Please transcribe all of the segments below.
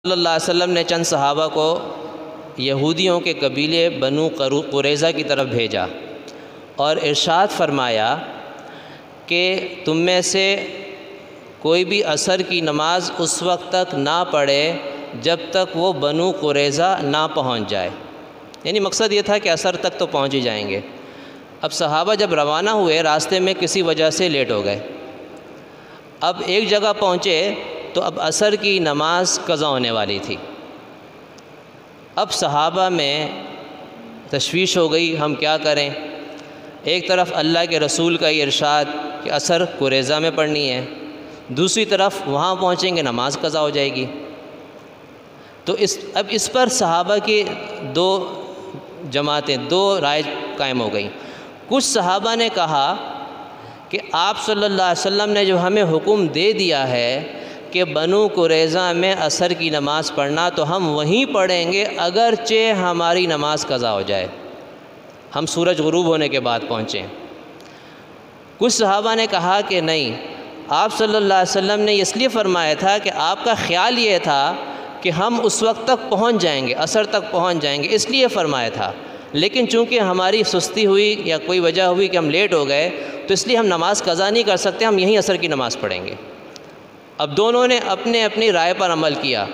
صلی اللہ علیہ وسلم نے چند صحابہ کو یہودیوں کے قبیلے بنو قریظہ کی طرف بھیجا اور ارشاد فرمایا کہ تم میں سے کوئی بھی عصر کی نماز اس وقت تک نہ پڑھے جب تک وہ بنو قریظہ نہ پہنچ جائے۔ یعنی مقصد یہ تھا کہ عصر تک تو پہنچ ہی جائیں گے۔ اب صحابہ جب روانہ ہوئے راستے میں کسی وجہ سے لیٹ ہو گئے، اب ایک جگہ پہنچے تو اب عصر کی نماز قضا ہونے والی تھی۔ اب صحابہ میں تشویش ہو گئی، ہم کیا کریں؟ ایک طرف اللہ کے رسول کا یہ ارشاد کہ عصر قریظہ میں پڑھنی ہے، دوسری طرف وہاں پہنچیں گے نماز قضا ہو جائے گی۔ تو اب اس پر صحابہ کی دو جماعتیں، دو رائے قائم ہو گئیں۔ کچھ صحابہ نے کہا کہ آپ صلی اللہ علیہ وسلم نے جو ہمیں حکم دے دیا ہے کہ بنو قریظہ میں عصر کی نماز پڑھنا، تو ہم وہیں پڑھیں گے اگرچہ ہماری نماز قضا ہو جائے، ہم سورج غروب ہونے کے بعد پہنچیں۔ کچھ صحابہ نے کہا کہ نہیں، آپ صلی اللہ علیہ وسلم نے اس لیے فرمایا تھا کہ آپ کا خیال یہ تھا کہ ہم اس وقت تک پہنچ جائیں گے، عصر تک پہنچ جائیں گے، اس لیے فرمایا تھا، لیکن چونکہ ہماری سستی ہوئی یا کوئی وجہ ہوئی کہ ہم لیٹ ہو گئے، تو اس لیے ہم نماز قضا نہیں کر سکتے، ہم یہیں عصر کی نماز پڑھیں گے۔ اب دونوں نے اپنے اپنی رائے پر عمل کیا۔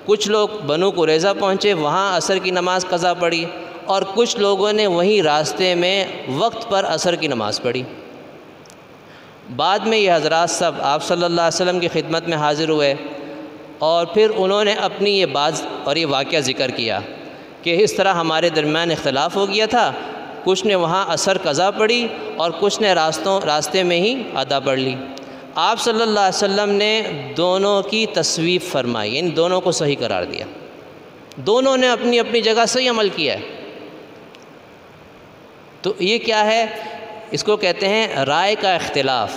کچھ لوگ بنو قریظہ پہنچے، وہاں عصر کی نماز قضا پڑھی، اور کچھ لوگوں نے وہیں راستے میں وقت پر عصر کی نماز پڑھی۔ بعد میں یہ حضرات سب آپ صلی اللہ علیہ وسلم کی خدمت میں حاضر ہوئے، اور پھر انہوں نے اپنی یہ بات اور یہ واقعہ ذکر کیا کہ اس طرح ہمارے درمیان اختلاف ہو گیا تھا، کچھ نے وہاں عصر قضا پڑھی اور کچھ نے راستے میں ہی ادا پڑھ لی۔ آپ صلی اللہ علیہ وسلم نے دونوں کی تصویب فرمائی، یعنی دونوں کو صحیح قرار دیا، دونوں نے اپنی اپنی جگہ صحیح عمل کیا ہے۔ تو یہ کیا ہے؟ اس کو کہتے ہیں رائے کا اختلاف۔